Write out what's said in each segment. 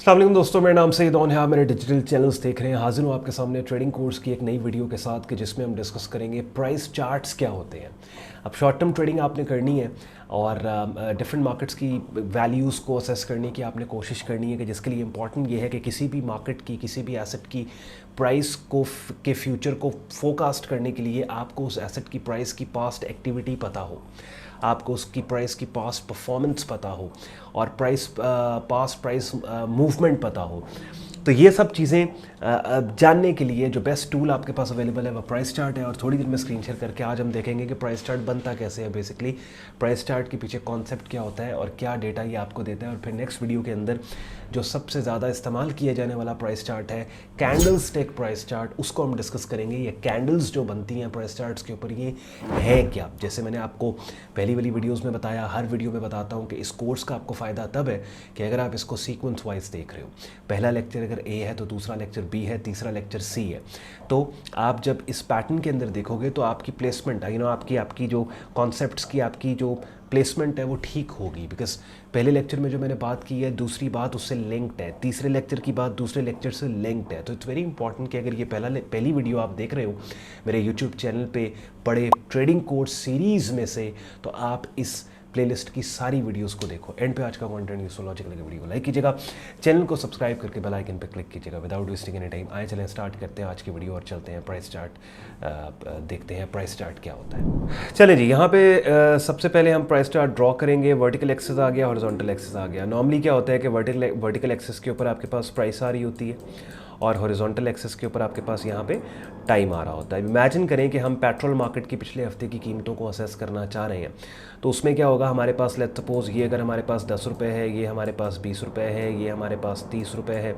अस्सलाम वालेकुम दोस्तों, मेरा नाम सईद है। आप मेरे डिजिटल चैनल्स देख रहे हैं। हाजिर हूँ आपके सामने ट्रेडिंग कोर्स की एक नई वीडियो के साथ कि जिसमें हम डिस्कस करेंगे प्राइस चार्ट्स क्या होते हैं। अब शॉर्ट टर्म ट्रेडिंग आपने करनी है और डिफरेंट मार्केट्स की वैल्यूज़ को असेस करने की आपने कोशिश करनी है कि जिसके लिए इंपॉर्टेंट ये है कि किसी भी मार्केट की किसी भी एसेट की प्राइस को के फ्यूचर को फोरकास्ट करने के लिए आपको उस एसेट की प्राइस की पास्ट एक्टिविटी पता हो, आपको उसकी प्राइस की पास्ट परफॉर्मेंस पता हो और पास्ट प्राइस मूवमेंट पता हो। तो ये सब चीज़ें जानने के लिए जो बेस्ट टूल आपके पास अवेलेबल है वो प्राइस चार्ट है। और थोड़ी देर में स्क्रीन शेयर करके आज हम देखेंगे कि प्राइस चार्ट बनता कैसे है, बेसिकली प्राइस चार्ट के पीछे कॉन्सेप्ट क्या होता है और क्या डेटा ये आपको देता है। और फिर नेक्स्ट वीडियो के अंदर जो सबसे ज़्यादा इस्तेमाल किया जाने वाला प्राइस चार्ट है कैंडल स्टिक प्राइस चार्ट, उसको हम डिस्कस करेंगे। ये कैंडल्स जो बनती हैं प्राइस चार्ट्स के ऊपर, ये है क्या। जैसे मैंने आपको पहली वाली वीडियोज़ में बताया, हर वीडियो में बताता हूँ कि इस कोर्स का आपको फ़ायदा तब है कि अगर आप इसको सीक्वेंस वाइज देख रहे हो। पहला लेक्चर अगर ए है तो दूसरा लेक्चर बी है, तीसरा लेक्चर सी है। तो आप जब इस पैटर्न के अंदर देखोगे तो आपकी प्लेसमेंट आपकी जो कॉन्सेप्ट्स की आपकी जो प्लेसमेंट है वो ठीक होगी। बिकॉज पहले लेक्चर में जो मैंने बात की है दूसरी बात उससे लिंक्ड है, तीसरे लेक्चर की बात दूसरे लेक्चर से लिंक्ड है। तो इट्स वेरी इंपॉर्टेंट कि अगर ये पहली वीडियो आप देख रहे हो मेरे यूट्यूब चैनल पे पड़े ट्रेडिंग कोर्स सीरीज़ में से, तो आप इस प्लेलिस्ट की सारी वीडियोस को देखो। एंड पे आज का कंटेंट यूजफुल लॉजिक लगे वीडियो को लाइक कीजिएगा, चैनल को सब्सक्राइब करके बेल आइकन पे क्लिक कीजिएगा। विदाउट वेस्टिंग एनी टाइम आए चलें स्टार्ट करते हैं आज की वीडियो और चलते हैं प्राइस चार्ट देखते हैं प्राइस चार्ट क्या होता है। चलें जी, यहाँ पे सबसे पहले हम प्राइस चार्ट ड्रॉ करेंगे। वर्टिकल एक्सिस आ गया, हॉरिजॉन्टल एक्सिस आ गया। नॉर्मली क्या होता है कि वर्टिकल एक्सिस के ऊपर आपके पास प्राइस आ रही होती है और हॉरिजॉन्टल एक्सिस के ऊपर आपके पास यहाँ पे टाइम आ रहा होता है। इमेजिन करें कि हम पेट्रोल मार्केट की पिछले हफ्ते की कीमतों को असेस करना चाह रहे हैं, तो उसमें क्या होगा, हमारे पास लेट्स सपोज ये अगर हमारे पास 10 रुपये है, ये हमारे पास 20 रुपये है, ये हमारे पास 30 रुपये है,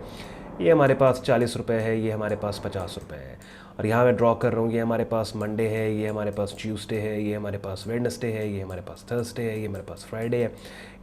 ये हमारे पास 40 रुपये है, ये हमारे पास 50 रुपये है। और यहाँ मैं ड्रॉ कर रहा हूँ, ये हमारे पास मंडे है, ये हमारे पास ट्यूसडे है, ये हमारे पास वेडनेसडे है, ये हमारे पास थर्सडे है, ये हमारे पास फ्राइडे है,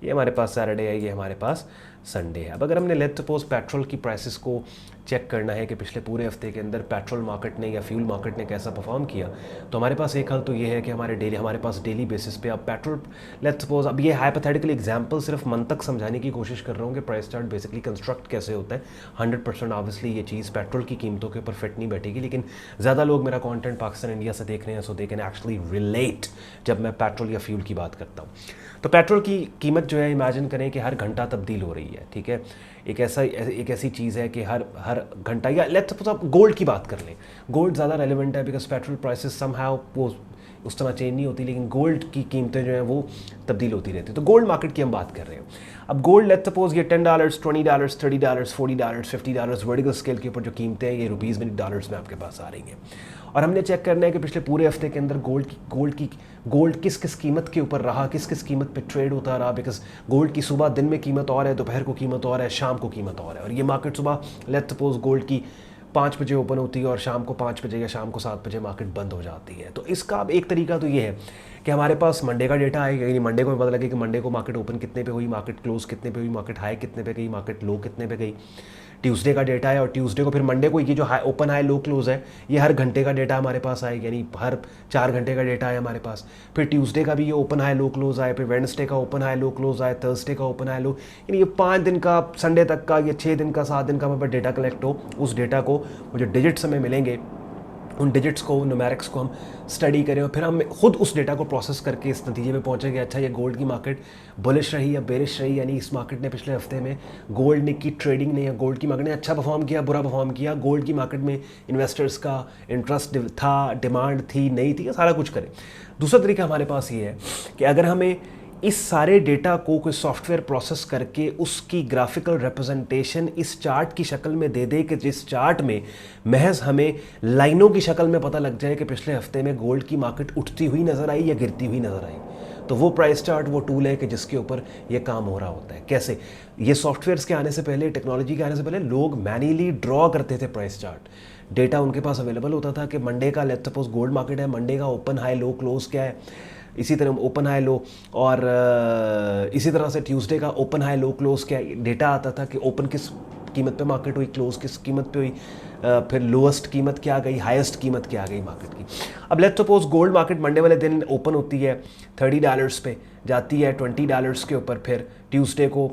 ये हमारे पास सैटरडे है, ये हमारे पास संडे है। अब अगर हमने लेट्स सपोज पेट्रोल की प्राइसेस को चेक करना है कि पिछले पूरे हफ्ते के अंदर पेट्रोल मार्केट ने या फ्यूल मार्केट ने कैसा परफॉर्म किया, तो हमारे पास एक हल तो ये है कि हमारे पास डेली बेसिस पे अब पेट्रोल लेट्स सपोज, अब ये हाइपोथेटिकल एग्जांपल सिर्फ मन तक समझाने की कोशिश कर रहा हूँ कि प्राइस चार्ट बेसिकली कंस्ट्रक्ट कैसे होता है। 100% ऑब्वियसली ये चीज़ पेट्रोल की कीमतों के ऊपर फिट नहीं बैठेगी, लेकिन ज़्यादा लोग मेरा कंटेंट पाकिस्तान इंडिया से देख रहे हैं, सो दे कैन एक्चुअली रिलेट जब मैं पेट्रोल या फ्यूल की बात करता हूँ। तो पेट्रोल की कीमत जो है, इमेजिन करें कि हर घंटा तब्दील हो रही है, ठीक है। एक ऐसी चीज़ है कि हर घंटा, या लेट्स सपोज आप गोल्ड की बात कर लें, गोल्ड ज़्यादा रेलिवेंट है बिकॉज पेट्रोल प्राइसेस समहाउ वो उस तरह चेंज नहीं होती, लेकिन गोल्ड की कीमतें जो हैं वो तब्दील होती रहती है। तो गोल्ड मार्केट की हम बात कर रहे हैं। अब गोल्ड लेट्स सपोज ये $10, $20, $30, $40, $50 वर्टिकल स्केल के ऊपर जो कीमतें हैं ये रुपीज़ में, डॉलर्स में आपके पास आ रही हैं। और हमने चेक करना है कि पिछले पूरे हफ्ते के अंदर गोल्ड किस किस कीमत के ऊपर रहा, किस किस कीमत पे ट्रेड होता रहा। बिकॉज गोल्ड की सुबह दिन में कीमत और है, दोपहर को कीमत और है, शाम को कीमत और है। और ये मार्केट सुबह लेट्स सपोज गोल्ड की 5 बजे ओपन होती है और शाम को 5 बजे या शाम को 7 बजे मार्केट बंद हो जाती है। तो इसका अब एक तरीका तो ये है कि हमारे पास मंडे का डेटा आएगा, यानी मंडे को पता लगे कि मंडे को मार्केट ओपन कितने पे हुई, मार्केट क्लोज कितने पे हुई, मार्केट हाई कितने पे गई, मार्केट लो कितने पे गई। ट्यूसडे का डेटा है और ट्यूसडे को फिर मंडे को ये जो ओपन हाई लो क्लोज है ये हर घंटे का डेटा हमारे पास आएगा, यानी हर 4 घंटे का डेटा है हमारे पास। फिर ट्यूसडे का भी ये ओपन हाई लो क्लोज आए, फिर वेडनेसडे का ओपन हाई लो क्लोज आए, थर्सडे का ओपन हाई लो, यानी ये 5 दिन का, संडे तक का, ये 6 दिन का, 7 दिन का हमारे पास डेटा कलेक्ट हो। उस डेटा को मुझे डिजिट्स हमें मिलेंगे, उन डिजिट्स को, न्यूमेरिक्स को हम स्टडी करें और फिर हम खुद उस डेटा को प्रोसेस करके इस नतीजे में पहुंचेंगे, अच्छा ये गोल्ड की मार्केट बुलिश रही या बेरिश रही, यानी इस मार्केट ने पिछले हफ्ते में गोल्ड ने की ट्रेडिंग ने या गोल्ड की मार्केट ने अच्छा परफॉर्म किया, बुरा परफॉर्म किया, गोल्ड की मार्केट में इन्वेस्टर्स का इंटरेस्ट था, डिमांड थी, नहीं थी, सारा कुछ करें। दूसरा तरीका हमारे पास ये है कि अगर हमें इस सारे डेटा को कोई सॉफ्टवेयर प्रोसेस करके उसकी ग्राफिकल रिप्रेजेंटेशन इस चार्ट की शक्ल में दे दे कि जिस चार्ट में महज हमें लाइनों की शक्ल में पता लग जाए कि पिछले हफ्ते में गोल्ड की मार्केट उठती हुई नज़र आई या गिरती हुई नज़र आई, तो वो प्राइस चार्ट वो टूल है कि जिसके ऊपर ये काम हो रहा होता है। कैसे? ये सॉफ्टवेयर्स के आने से पहले, टेक्नोलॉजी के आने से पहले लोग मैन्युअली ड्रॉ करते थे प्राइस चार्ट। डेटा उनके पास अवेलेबल होता था कि मंडे का लेट्स सपोज गोल्ड मार्केट है, मंडे का ओपन हाई लो क्लोज क्या है, इसी तरह ओपन हाई लो, और इसी तरह से ट्यूसडे का ओपन हाई लो क्लोज क्या है, डेटा आता था कि ओपन किस कीमत पे मार्केट हुई, क्लोज किस कीमत पे हुई, फिर लोएस्ट कीमत क्या गई, हाईएस्ट कीमत क्या गई मार्केट की। अब let's suppose gold market Monday वाले दिन ओपन होती है $30 पे, जाती है $20 के ऊपर, फिर ट्यूसडे को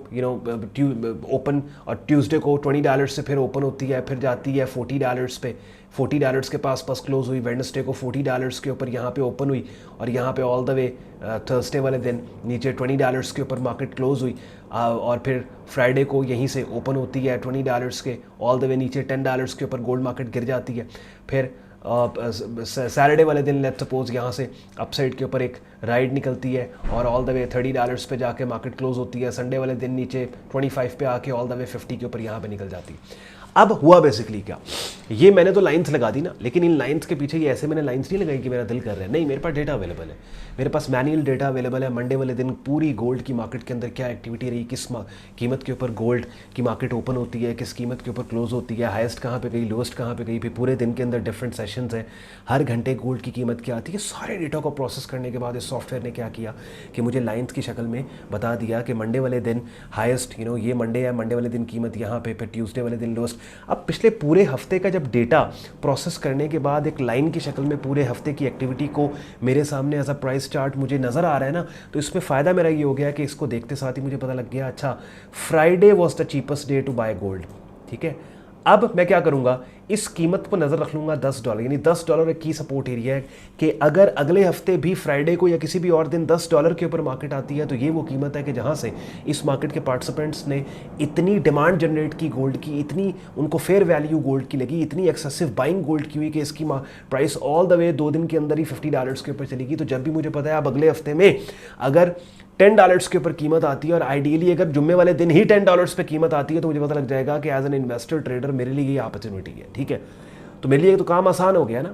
ओपन, और ट्यूसडे को $20 से फिर ओपन होती है, फिर जाती है $40 पे, $40 के पास क्लोज हुई। वेडनेसडे को $40 के ऊपर यहाँ पे ओपन हुई, और यहाँ पे ऑल द वे थर्सडे वाले दिन नीचे $20 के ऊपर मार्केट क्लोज हुई, और फिर फ्राइडे को यहीं से ओपन होती है $20 के, ऑल द वे नीचे $10 के ऊपर गोल्ड मार्केट गिर जाती है। फिर सैटरडे वाले दिन लेट्स सपोज यहाँ से अपसाइड के ऊपर एक राइड निकलती है और ऑल द वे $30 पे जाके मार्केट क्लोज होती है। संडे वाले दिन नीचे 25 पे आके ऑल द वे 50 के ऊपर यहाँ पे निकल जाती है। अब हुआ बेसिकली क्या, ये मैंने तो लाइंस लगा दी ना, लेकिन इन लाइंस के पीछे ये ऐसे मैंने लाइंस नहीं लगाई कि मेरा दिल कर रहा है, नहीं, मेरे पास डेटा अवेलेबल है, मेरे पास मैनुअल डेटा अवेलेबल है। मंडे वाले दिन पूरी गोल्ड की मार्केट के अंदर क्या एक्टिविटी रही, किस कीमत के ऊपर गोल्ड की मार्केट ओपन होती है, किस कीमत के ऊपर क्लोज होती है, हाईएस्ट कहाँ पे गई, लोएस्ट कहाँ पे गई, फिर पूरे दिन के अंदर डिफरेंट सेशंस हैं, हर घंटे गोल्ड की कीमत क्या आती है। सारे डेटा को प्रोसेस करने के बाद इस सॉफ्टवेयर ने क्या किया कि मुझे लाइंस की शक्ल में बता दिया कि मंडे वाले दिन हाईएस्ट ये मंडे है, मंडे वाले दिन कीमत यहाँ पे, फिर ट्यूसडे वाले दिन लोएस्ट। अब पिछले पूरे हफ्ते का जब डेटा प्रोसेस करने के बाद एक लाइन की शक्ल में पूरे हफ्ते की एक्टिविटी को मेरे सामने एज अ प्राइस चार्ट मुझे नज़र आ रहा है ना, तो इसमें फ़ायदा मेरा ये हो गया कि इसको देखते साथ ही मुझे पता लग गया, अच्छा Friday was the cheapest day to buy gold. ठीक है, अब मैं क्या करूंगा, इस कीमत पर नज़र रख लूँगा $10, यानी $10 एक की सपोर्ट एरिया है कि अगर अगले हफ्ते भी फ्राइडे को या किसी भी और दिन $10 के ऊपर मार्केट आती है तो ये वो कीमत है कि जहाँ से इस मार्केट के पार्टिसिपेंट्स ने इतनी डिमांड जनरेट की गोल्ड की, इतनी उनको फेयर वैल्यू गोल्ड की लगी, इतनी एक्सेसिव बाइंग गोल्ड की हुई कि इसकी प्राइस ऑल द वे 2 दिन के अंदर ही $50 के ऊपर चलेगी। तो जब भी मुझे पता है अब अगले हफ्ते में अगर $10 के ऊपर कीमत आती है, और आइडियली अगर जुम्मे वाले दिन ही $10 पे कीमत आती है, तो मुझे पता लग जाएगा कि एज एन इन्वेस्टर ट्रेडर मेरे लिए ये अपॉर्चुनिटी है। ठीक है, तो मेरे लिए तो काम आसान हो गया ना,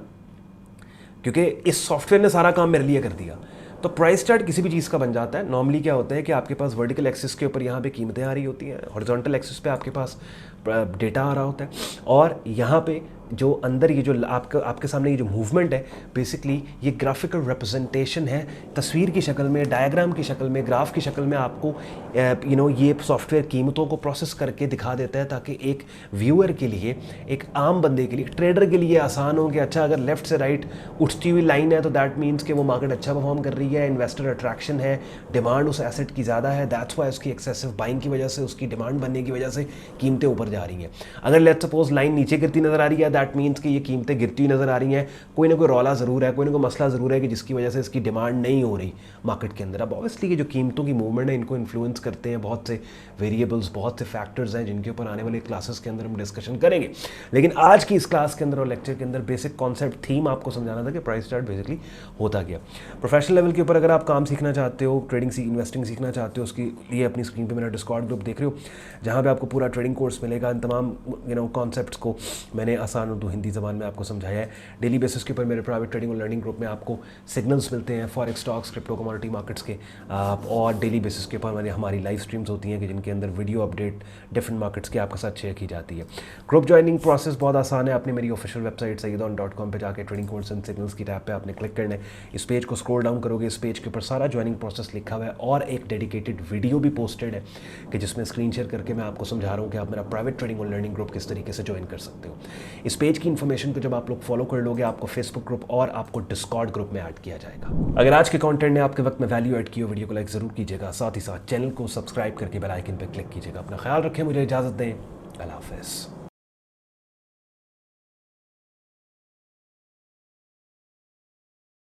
क्योंकि इस सॉफ्टवेयर ने सारा काम मेरे लिए कर दिया। तो प्राइस चार्ट किसी भी चीज़ का बन जाता है। नॉर्मली क्या होता है कि आपके पास वर्टिकल एक्सिस के ऊपर यहाँ पे कीमतें आ रही होती हैं, हॉरिजॉन्टल एक्सिस पे आपके पास डेटा आ रहा होता है, और यहाँ पे जो अंदर ये जो आपके सामने ये जो मूवमेंट है, बेसिकली ये ग्राफिकल रिप्रेजेंटेशन है, तस्वीर की शक्ल में, डायग्राम की शक्ल में, ग्राफ की शक्ल में आपको ये सॉफ्टवेयर कीमतों को प्रोसेस करके दिखा देता है, ताकि एक व्यूअर के लिए, एक आम बंदे के लिए, ट्रेडर के लिए आसान हो कि अच्छा अगर लेफ्ट से राइट उठती हुई लाइन है तो दैट मीन्स कि वो मार्केट अच्छा परफॉर्म कर रही है, इन्वेस्टर अट्रैक्शन है, डिमांड उस एसेट की ज़्यादा है, दैट्स वाई उसकी एक्सेसिव बाइंग की वजह से, उसकी डिमांड बनने की वजह से कीमतें ऊपर जा रही हैं। अगर लेट्स सपोज लाइन नीचे गिरती नजर आ रही है, दैट मीन्स कि ये कीमतें गिरती नजर आ रही हैं, कोई ना कोई रौला ज़रूर है, कोई ना कोई मसला ज़रूर है कि जिसकी वजह से इसकी डिमांड नहीं हो रही मार्केट के अंदर। अब ऑब्वियसली ये जो कीमतों की मूवमेंट है, इनको इन्फ्लुएंस करते हैं बहुत से वेरिएबल्स, बहुत से फैक्टर्स हैं, जिनके ऊपर आने वाले क्लासेस के अंदर हम डिस्कशन करेंगे। लेकिन आज की इस क्लास के अंदर और लेक्चर के अंदर बेसिक कॉन्सेप्ट थीम आपको समझाना था कि प्राइस चार्ट बेसिकली होता क्या। प्रोफेशनल लेवल के ऊपर अगर आप काम सीखना चाहते हो, ट्रेडिंग इन्वेस्टिंग सीखना चाहते हो, उसके लिए अपनी स्क्रीन पे मेरा डिस्कॉर्ड ग्रुप देख रहे हो, जहाँ पे आपको पूरा ट्रेडिंग कोर्स मिलेगा। इन तमाम कॉन्सेप्ट्स को मैंने आसान उर्दू हिंदी ज़बान में आपको समझाया है। डेली बेसिस के ऊपर मेरे प्राइवेट ट्रेडिंग और लर्निंग ग्रुप में आपको सिग्नल्स मिलते हैं forex, stocks, crypto, commodity markets के, और डेली बेसिस के ऊपर हमारी लाइव स्ट्रीम्स होती हैं कि जिनके अंदर वीडियो अपडेट डिफरेंट मार्केट्स के आपके साथ शेयर की जाती है। ग्रुप ज्वाइनिंग प्रोसेस बहुत आसान है। आपने मेरी ऑफिशियल वेबसाइट sayyidon.com पे जाके ट्रेडिंग कोर्स एंड सिग्नल्स की टैब पे आपने क्लिक करना है। इस पेज को स्क्रॉल डाउन करोगे, इस पेज के ऊपर सारा ज्वाइनिंग प्रोसेस लिखा हुआ है, और एक डेडिकेटेड वीडियो भी पोस्टेड है कि जिसमें स्क्रीन शेयर करके मैं आपको समझा रहा हूँ कि आप मेरा प्राइवेट ट्रेडिंग और लर्निंग ग्रुप किस तरीके से ज्वाइन कर सकते हो। इस पेज की इन्फॉर्मेशन को जब आप लोग फॉलो कर लोगे, आपको फेसबुक ग्रुप और आपको डिस्कॉर्ड ग्रुप में ऐड किया जाएगा। अगर आज के कंटेंट ने आपके वक्त में वैल्यू ऐड की हो, वीडियो को लाइक ज़रूर कीजिएगा, साथ ही साथ चैनल को सब्सक्राइब करके बेल आइकन पर क्लिक कीजिएगा। अपना ख्याल रखें, मुझे इजाज़त दें, अल्लाह हाफ़िज़।